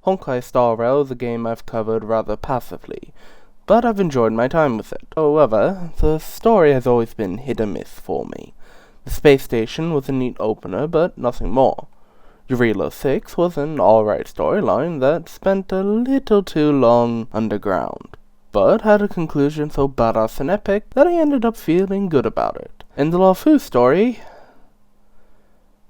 Honkai Star Rail is a game I've covered rather passively, but I've enjoyed my time with it. However, the story has always been hit or miss for me. The space station was a neat opener, but nothing more. Eureka 6 was an alright storyline that spent a little too long underground, but had a conclusion so badass and epic that I ended up feeling good about it. And the Lafu story,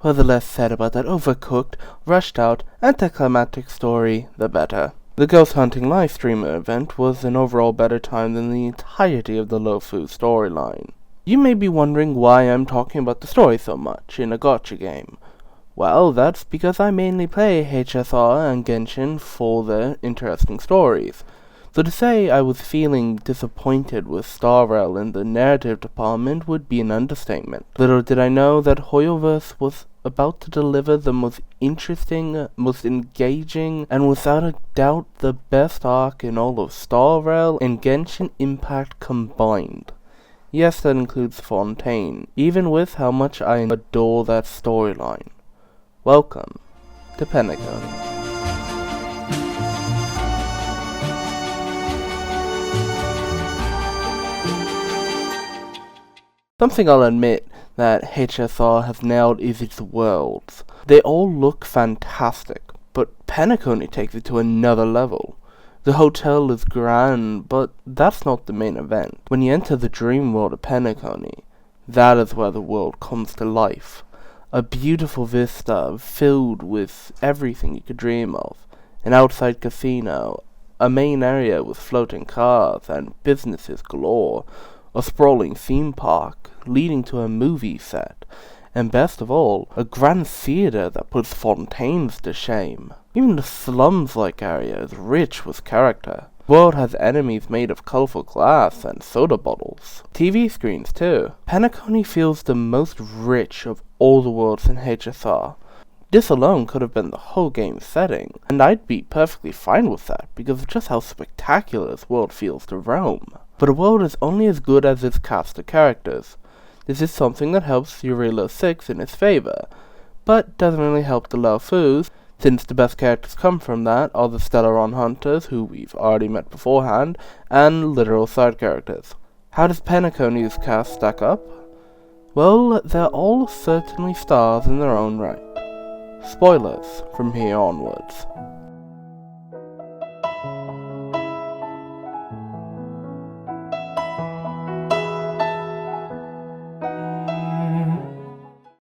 well, the less said about that overcooked, rushed out, anticlimactic story, the better. The ghost hunting livestreamer event was an overall better time than the entirety of the Lafu storyline. You may be wondering why I'm talking about the story so much in a gacha game. Well, that's because I mainly play HSR and Genshin for their interesting stories. So to say I was feeling disappointed with Star Rail in the narrative department would be an understatement. Little did I know that Hoyoverse was about to deliver the most interesting, most engaging, and without a doubt the best arc in all of Star Rail and Genshin Impact combined. Yes, that includes Fontaine, even with how much I adore that storyline. Welcome to Penacony. Something I'll admit that HSR has nailed is its worlds. They all look fantastic, but Penacony takes it to another level. The hotel is grand, but that's not the main event. When you enter the dream world of Penacony, that is where the world comes to life. A beautiful vista filled with everything you could dream of. An outside casino, a main area with floating cars and businesses galore, a sprawling theme park leading to a movie set, and best of all, a grand theater that puts Fontaines to shame. Even the slums-like area is rich with character. The world has enemies made of colorful glass and soda bottles. TV screens too. Penacony feels the most rich of all the worlds in HSR. This alone could have been the whole game's setting, and I'd be perfectly fine with that because of just how spectacular this world feels to roam. But a world is only as good as its cast of characters. This is something that helps Eureka 6 in its favor, but doesn't really help the Laofus, since the best characters come from that are the Stellaron Hunters, who we've already met beforehand, and literal side characters. How does Penacony's cast stack up? Well, they're all certainly stars in their own right. Spoilers from here onwards.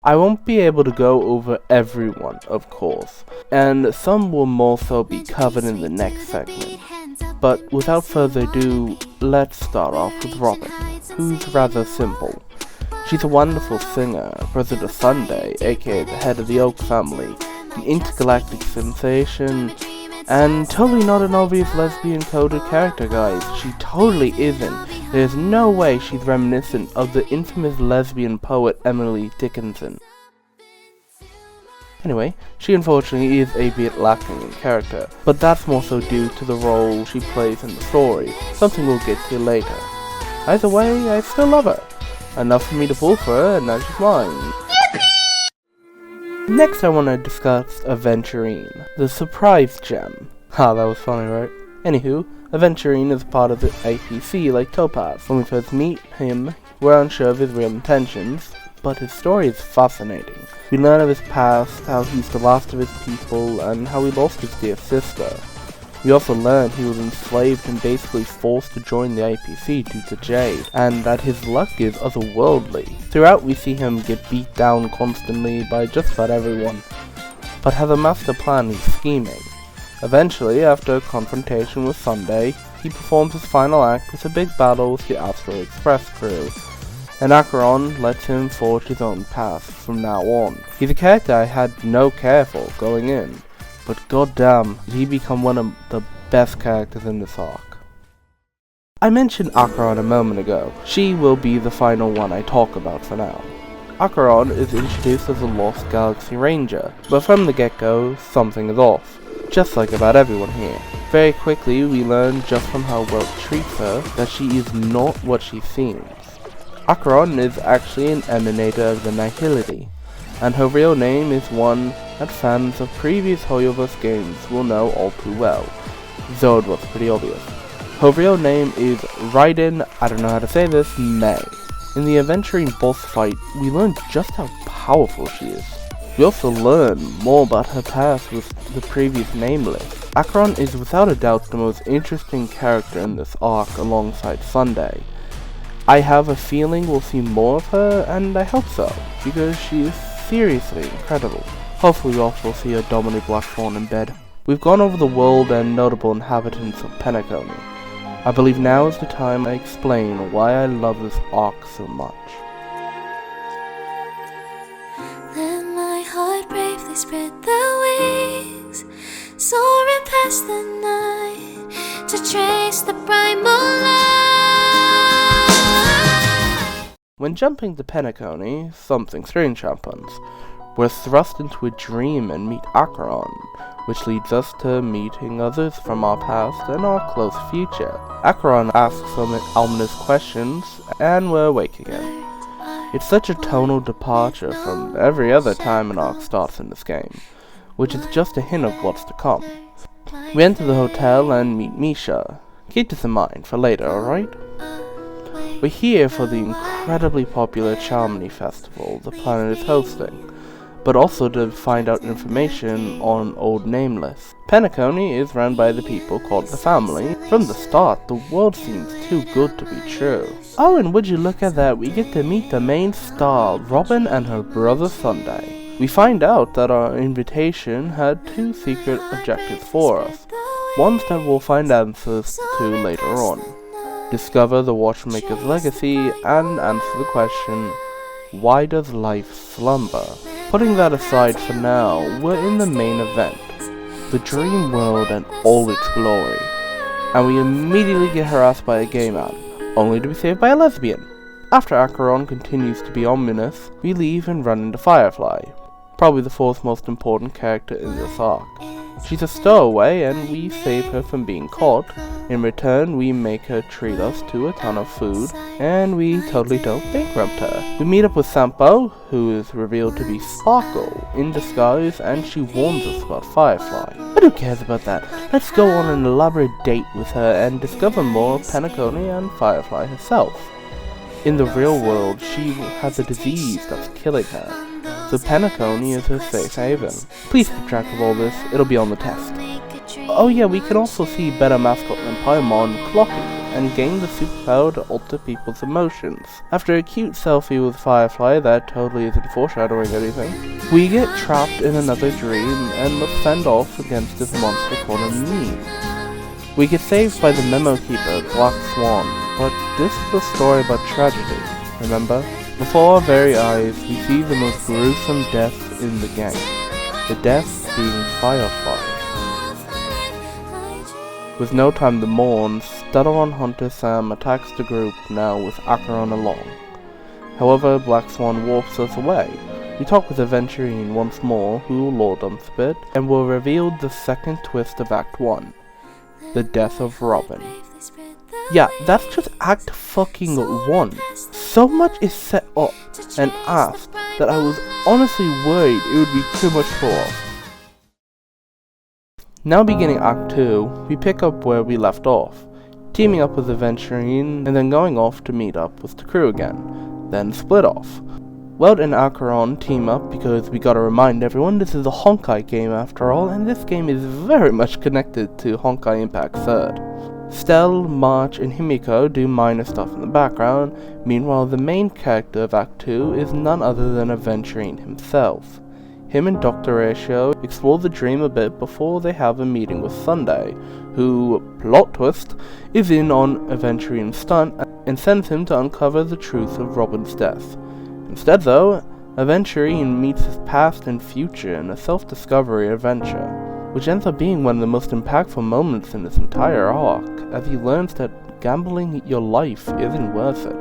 I won't be able to go over everyone, of course, and some will more so be covered in the next segment. But without further ado, let's start off with Robin, who's rather simple. She's a wonderful singer, President Sunday, aka the head of the Oak family, an intergalactic sensation, and totally not an obvious lesbian-coded character, guys. She totally isn't. There's no way she's reminiscent of the infamous lesbian poet Emily Dickinson. Anyway, she unfortunately is a bit lacking in character, but that's more so due to the role she plays in the story, something we'll get to later. Either way, I still love her. Enough for me to pull for her, and now she's mine. Next I want to discuss Aventurine, the surprise gem. Ha, that was funny, right? Anywho, Aventurine is part of the APC like Topaz. When we first meet him, we're unsure of his real intentions, but his story is fascinating. We learn of his past, how he's the last of his people, and how he lost his dear sister. We also learn he was enslaved and basically forced to join the APC due to Jade, and that his luck is otherworldly. Throughout we see him get beat down constantly by just about everyone, but has a master plan he's scheming. Eventually, after a confrontation with Sunday, he performs his final act with a big battle with the Astral Express crew, and Acheron lets him forge his own path from now on. He's a character I had no care for going in, but goddamn, did he become one of the best characters in this arc. I mentioned Acheron a moment ago. She will be the final one I talk about for now. Acheron is introduced as a Lost Galaxy Ranger, but from the get-go, something is off. Just like about everyone here. Very quickly, we learn just from how well it treats her that she is not what she seems. Acheron is actually an emanator of the Nihility, and her real name is one that fans of previous Hoyoverse games will know all too well, though it was pretty obvious. Her real name is Raiden, I don't know how to say this, May. In the Aventurine boss fight, we learn just how powerful she is. We also learn more about her past with the previous nameless. Acheron is without a doubt the most interesting character in this arc alongside Sunday. I have a feeling we'll see more of her, and I hope so, because she is seriously incredible. Hopefully we also see a dominate Black Swan in bed. We've gone over the world and notable inhabitants of Penacony. I believe now is the time I explain why I love this arc so much. Let my heart bravely spread the wings, soaring past the night, to trace the primal light. When jumping to Penacony, something strange happens. We're thrust into a dream and meet Acheron, which leads us to meeting others from our past and our close future. Acheron asks some ominous questions, and we're awake again. It's such a tonal departure from every other time an arc starts in this game, which is just a hint of what's to come. We enter the hotel and meet Misha. Keep this in mind for later, alright? We're here for the incredibly popular Charmony Festival the planet is hosting, but also to find out information on Old Nameless. Penacony is run by the people called the Family. From the start, the world seems too good to be true. Oh, and would you look at that, we get to meet the main star, Robin and her brother Sunday. We find out that our invitation had two secret objectives for us, ones that we'll find answers to later on. Discover the Watchmaker's legacy and answer the question, why does life slumber? Putting that aside for now, we're in the main event, the dream world and all its glory, and we immediately get harassed by a gay man, only to be saved by a lesbian. After Acheron continues to be ominous, we leave and run into Firefly, probably the fourth most important character in this arc. She's a stowaway and we save her from being caught. In return, we make her treat us to a ton of food, and we totally don't bankrupt her. We meet up with Sampo, who is revealed to be Sparkle in disguise, and she warns us about Firefly. But who cares about that? Let's go on an elaborate date with her and discover more of Penacony and Firefly herself. In the real world, she has a disease that's killing her, so Penacony is her safe haven. Please keep track of all this, it'll be on the test. Oh yeah, we can also see better mascot than Paimon, Clocky, and gain the superpower to alter people's emotions. After a cute selfie with Firefly that totally isn't foreshadowing anything, we get trapped in another dream and must fend off against this monster called a meme. We get saved by the memo keeper, Black Swan, but this is a story about tragedy, remember? Before our very eyes, we see the most gruesome death in the game, the death being Firefly. With no time to mourn, Stuttleron Hunter Sam attacks the group now with Acheron along. However, Black Swan warps us away. We talk with Aventurine once more, who lord us a bit, and we're revealed the second twist of Act 1, the death of Robin. Yeah, that's just Act fucking 1. So much is set up and asked that I was honestly worried it would be too much to pull off. Now beginning Act 2, we pick up where we left off, teaming up with Aventurine and then going off to meet up with the crew again, then split off. Weld and Acheron team up because we gotta remind everyone this is a Honkai game after all, and this game is very much connected to Honkai Impact 3rd. Stell, March, and Himiko do minor stuff in the background. Meanwhile, the main character of Act 2 is none other than Aventurine himself. Him and Dr. Ratio explore the dream a bit before they have a meeting with Sunday, who, plot twist, is in on Aventurine's stunt and sends him to uncover the truth of Robin's death. Instead though, Aventurine meets his past and future in a self-discovery adventure, which ends up being one of the most impactful moments in this entire arc, as he learns that gambling your life isn't worth it.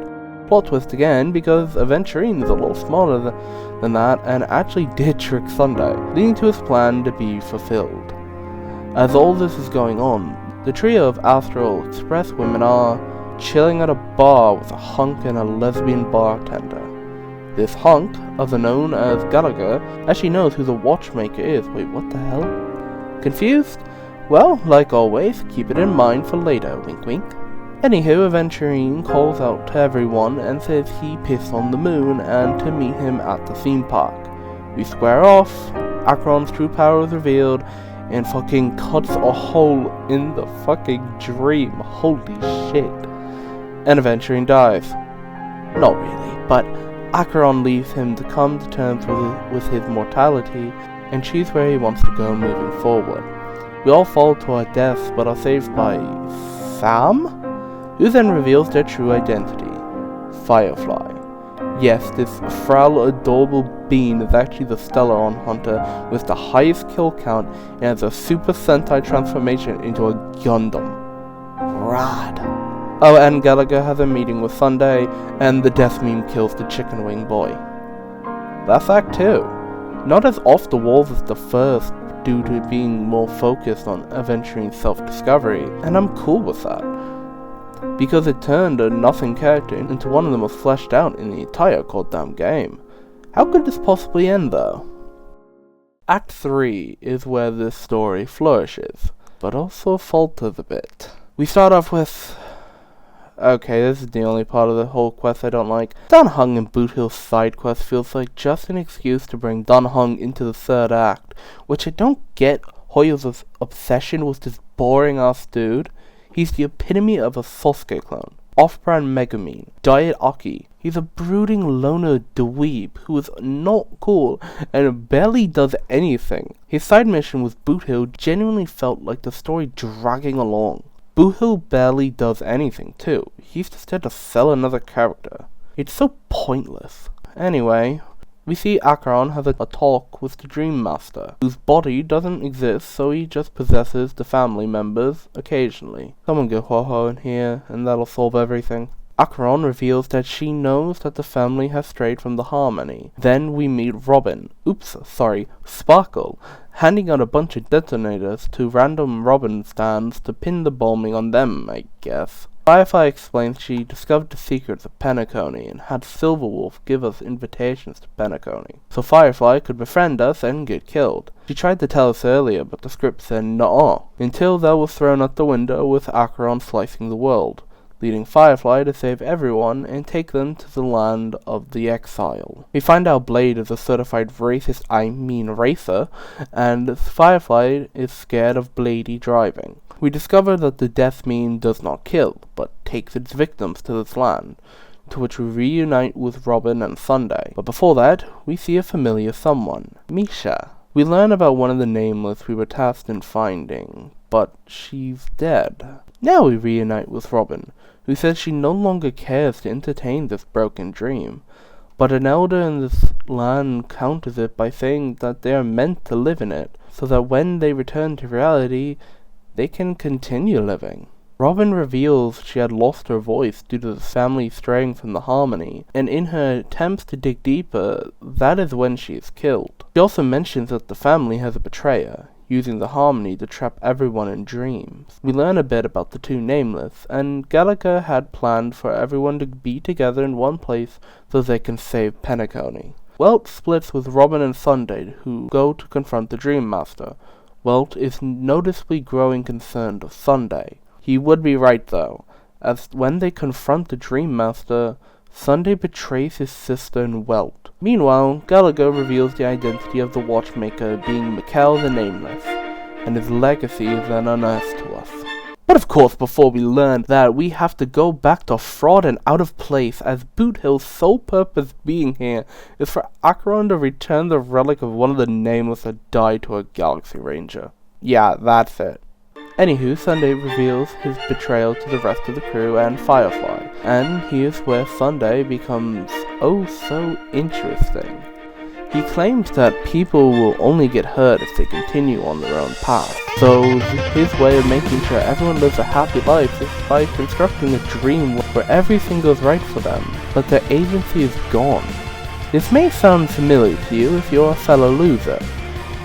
Plot twist again, because Aventurine is a little smarter than that and actually did trick Sunday, leading to his plan to be fulfilled. As all this is going on, the trio of Astral Express women are chilling at a bar with a hunk and a lesbian bartender. This hunk, other known as Gallagher, actually knows who the watchmaker is. Wait, what the hell? Confused? Well, like always, keep it in mind for later, wink wink. Anywho, Aventurine calls out to everyone and says he pissed on the moon and to meet him at the theme park. We square off, Acheron's true power is revealed, and fucking cuts a hole in the fucking dream. Holy shit. And Aventurine dies. Not really, but Acheron leaves him to come to terms with his mortality and choose where he wants to go moving forward. We all fall to our deaths but are saved by Sam, who then reveals their true identity, Firefly. Yes, this frail, adorable being is actually the Stellaron hunter with the highest kill count and has a Super Sentai transformation into a Gundam. Rad. Oh, and Gallagher has a meeting with Sunday, and the death meme kills the chicken wing boy. That's Act 2. Not as off the walls as the first, due to it being more focused on Aventurine's self-discovery, and I'm cool with that, because it turned a nothing character into one of the most fleshed out in the entire goddamn game. How could this possibly end though? Act 3 is where this story flourishes, but also falters a bit. We start off with... Okay, this is the only part of the whole quest I don't like. Dan Hung and Boot Hill's side quest feels like just an excuse to bring Dan Hung into the third act, which I don't get Hoyo's obsession with this boring ass dude. He's the epitome of a Sasuke clone. Off-brand Megumin. Diet Aki. He's a brooding loner dweeb who is not cool and barely does anything. His side mission with Boot Hill genuinely felt like the story dragging along. Boot Hill barely does anything too. He's just there to sell another character. It's so pointless. Anyway, we see Acheron has a talk with the Dream Master, whose body doesn't exist, so he just possesses the family members occasionally. Someone get Ho-Ho in here, and that'll solve everything. Acheron reveals that she knows that the family has strayed from the harmony. Then we meet Sparkle, handing out a bunch of detonators to random Robin stands to pin the bombing on them, I guess. Firefly explains she discovered the secrets of Penacony and had Silverwolf give us invitations to Penacony, so Firefly could befriend us and get killed. She tried to tell us earlier, but the script said nuh-uh, until that was thrown out the window with Acheron slicing the world, leading Firefly to save everyone and take them to the land of the exile. We find out Blade is a certified racer, and Firefly is scared of Bladey driving. We discover that the death meme does not kill, but takes its victims to this land, to which we reunite with Robin and Sunday. But before that, we see a familiar someone, Misha. We learn about one of the nameless we were tasked in finding, but she's dead. Now we reunite with Robin, who says she no longer cares to entertain this broken dream, but an elder in this land counters it by saying that they are meant to live in it, so that when they return to reality, they can continue living. Robin reveals she had lost her voice due to the family straying from the harmony, and in her attempts to dig deeper, that is when she is killed. She also mentions that the family has a betrayer, using the harmony to trap everyone in dreams. We learn a bit about the two nameless, and Gallagher had planned for everyone to be together in one place so they can save Penacony. Welt splits with Robin and Sunday, who go to confront the Dream Master. Welt is noticeably growing concerned of Sunday. He would be right though, as when they confront the Dream Master, Sunday betrays his sister in Welt. Meanwhile, Gallagher reveals the identity of the watchmaker being Mikkel the Nameless, and his legacy is then unearthed to us. But of course, before we learn that, we have to go back to Fraud and Out of Place, as Boot Hill's sole purpose being here is for Acheron to return the relic of one of the Nameless that died to a Galaxy Ranger. Yeah, that's it. Anywho, Sunday reveals his betrayal to the rest of the crew and Firefly, and here's where Sunday becomes oh so interesting. He claims that people will only get hurt if they continue on their own path, so his way of making sure everyone lives a happy life is by constructing a dream where everything goes right for them, but their agency is gone. This may sound familiar to you if you're a fellow loser.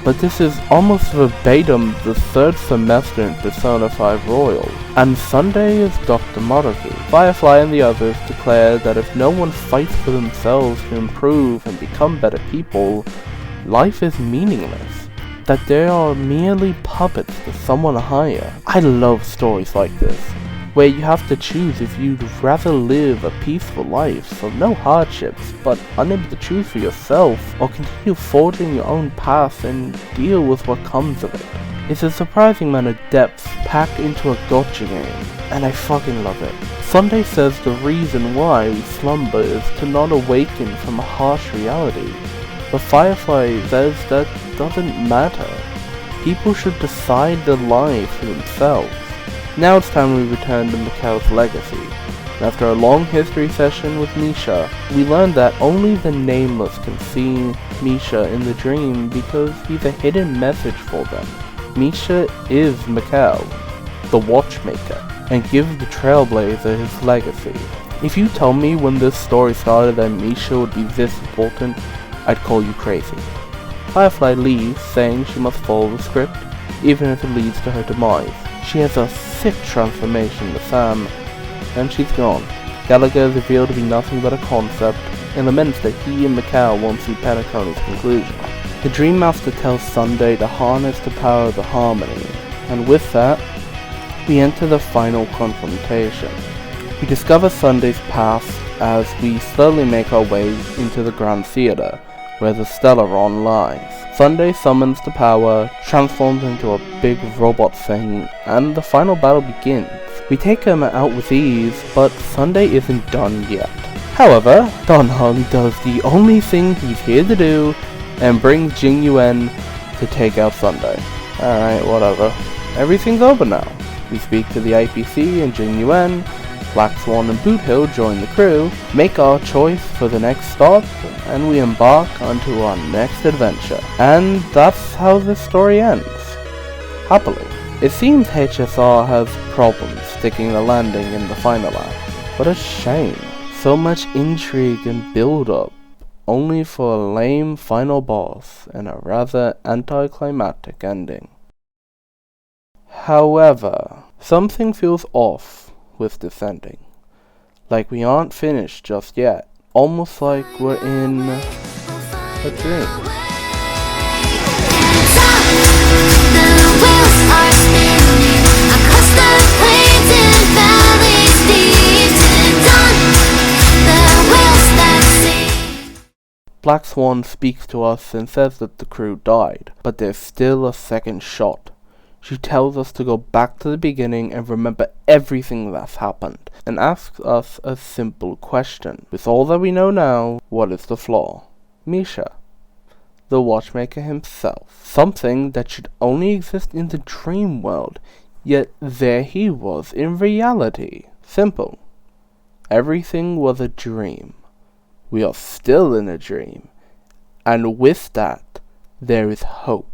but this is almost verbatim the third semester in Persona 5 Royal, and Sunday is Dr. Maruki. Firefly and the others declare that if no one fights for themselves to improve and become better people, life is meaningless, that they are merely puppets to someone higher. I love stories like this, where you have to choose if you'd rather live a peaceful life, so no hardships, but unable to choose for yourself, or continue forging your own path and deal with what comes of it. It's a surprising amount of depth packed into a gotcha game, and I fucking love it. Sunday says the reason why we slumber is to not awaken from a harsh reality, but Firefly says that doesn't matter. People should decide their lives for themselves. Now it's time we return to Mikhail's legacy. And after a long history session with Misha, we learn that only the Nameless can see Misha in the dream because he's a hidden message for them. Misha is Mikhail, the Watchmaker, and gives the Trailblazer his legacy. If you told me when this story started that Misha would be this important, I'd call you crazy. Firefly leaves, saying she must follow the script, even if it leads to her demise. She has a sick transformation to Sam, and she's gone. Gallagher is revealed to be nothing but a concept, and laments that he and Mikhail won't see Penacony's conclusion. The Dream Master tells Sunday to harness the power of the harmony, and with that, we enter the final confrontation. We discover Sunday's past as we slowly make our way into the Grand Theatre, where the Stellaron lies. Sunday summons the power, transforms into a big robot thing, and the final battle begins. We take him out with ease, but Sunday isn't done yet. However, Dan Heng does the only thing he's here to do, and brings Jing Yuan to take out Sunday. Alright, whatever. Everything's over now. We speak to the IPC and Jing Yuan. Black Swan and Boot Hill join the crew, make our choice for the next stop, and we embark onto our next adventure. And that's how this story ends. Happily. It seems HSR has problems sticking the landing in the final act. What a shame. So much intrigue and build-up, only for a lame final boss and a rather anticlimactic ending. However, something feels off with this ending. Like we aren't finished just yet. Almost like we're in a dream. Black Swan speaks to us and says that the crew died, but there's still a second shot. She tells us to go back to the beginning and remember everything that's happened, and asks us a simple question. With all that we know now, what is the flaw? Misha, the Watchmaker himself. Something that should only exist in the dream world, yet there he was in reality. Simple. Everything was a dream. We are still in a dream, and with that, there is hope.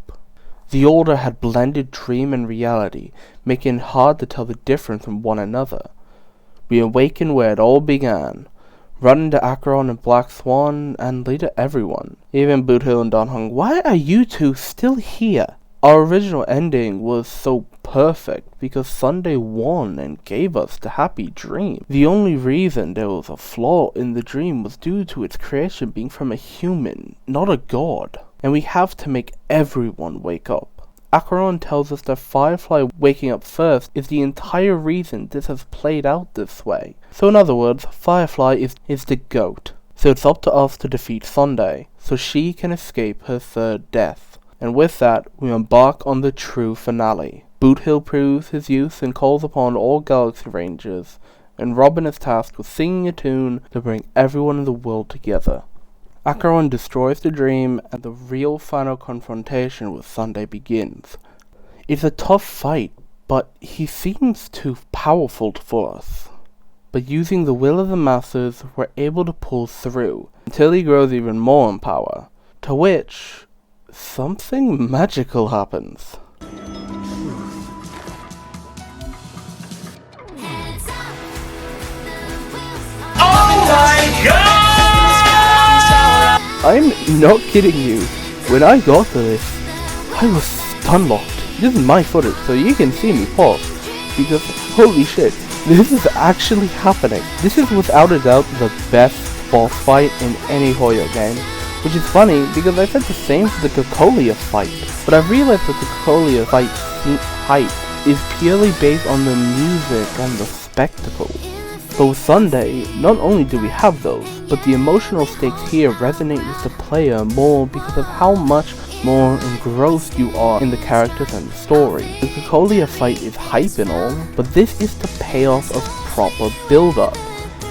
The Order had blended dream and reality, making it hard to tell the difference from one another. We awaken where it all began, run into Acheron and Black Swan, and later everyone, even Boot Hill and Dan Heng. Why are you two still here? Our original ending was so perfect because Sunday won and gave us the happy dream. The only reason there was a flaw in the dream was due to its creation being from a human, not a god. And we have to make everyone wake up. Acheron tells us that Firefly waking up first is the entire reason this has played out this way. So in other words, Firefly is the GOAT. So it's up to us to defeat Sunday, so she can escape her third death. And with that, we embark on the true finale. Boot Hill proves his youth and calls upon all Galaxy Rangers, and Robin is tasked with singing a tune to bring everyone in the world together. Acheron destroys the dream, and the real final confrontation with Sunday begins. It's a tough fight, but he seems too powerful for us. But using the will of the masses, we're able to pull through, until he grows even more in power, to which something magical happens. Oh my god! I'm not kidding you. When I got to this, I was stun locked. This is my footage, so you can see me pause. Because holy shit, this is actually happening. This is without a doubt the best boss fight in any Hoyo game. Which is funny because I said the same for the Cocolia fight. But I realized that the Cocolia fight hype is purely based on the music and the spectacle. But with Sunday, not only do we have those, but the emotional stakes here resonate with the player more because of how much more engrossed you are in the characters and the story. The Cocolia fight is hype and all, but this is the payoff of proper build-up,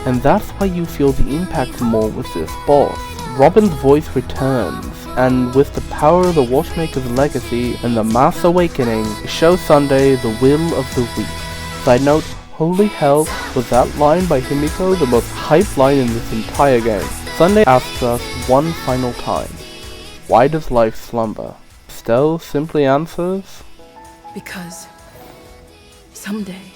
and that's why you feel the impact more with this boss. Robin's voice returns, and with the power of the Watchmaker's legacy and the Mass Awakening, it shows Sunday the will of the weak. Side note, holy hell, was that line by Himiko the most hyped line in this entire game. Sunday asks us one final time, why does life slumber? Estelle simply answers, because someday.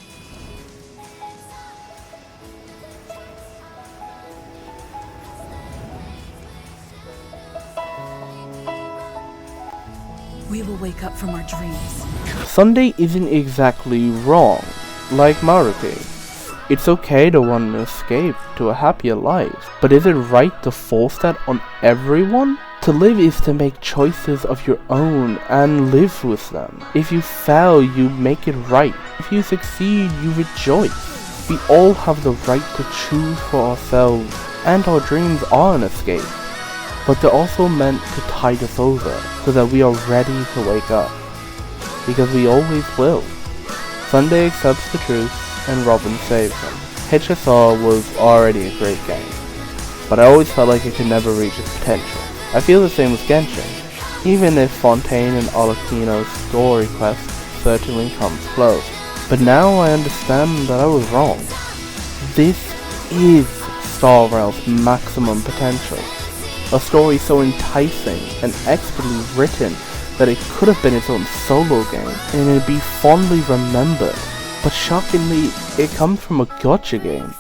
We will wake up from our dreams. Sunday isn't exactly wrong, like Maruki. It's okay to want to escape to a happier life, but is it right to force that on everyone? To live is to make choices of your own and live with them. If you fail, you make it right. If you succeed, you rejoice. We all have the right to choose for ourselves, and our dreams are an escape. But they're also meant to tide us over, so that we are ready to wake up. Because we always will. Sunday accepts the truth, and Robin saves him. HSR was already a great game, but I always felt like it could never reach its potential. I feel the same with Genshin, even if Fontaine and Alecchino's story quest certainly comes close. But now I understand that I was wrong. This is Star Rail's maximum potential. A story so enticing and expertly written that it could have been its own solo game, and it'd be fondly remembered. But shockingly, it comes from a gacha game,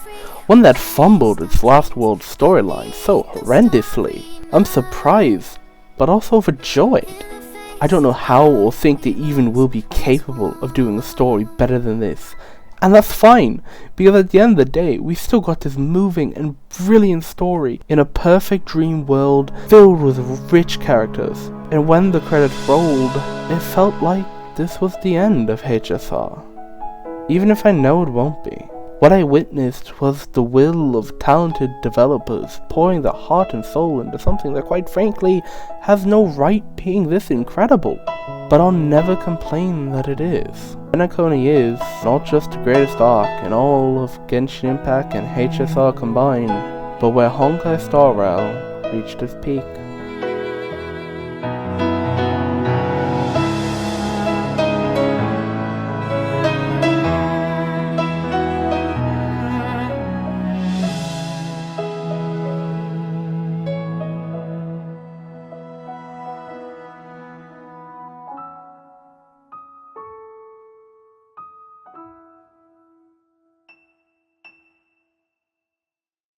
one that fumbled its last world storyline so horrendously. I'm surprised, but also overjoyed. I don't know how or think they even will be capable of doing a story better than this. And that's fine, because at the end of the day, we still got this moving and brilliant story in a perfect dream world filled with rich characters. And when the credits rolled, it felt like this was the end of HSR. Even if I know it won't be. What I witnessed was the will of talented developers pouring their heart and soul into something that quite frankly has no right being this incredible. But I'll never complain that it is. Penacony is not just the greatest arc in all of Genshin Impact and HSR combined, but where Honkai Star Rail reached its peak.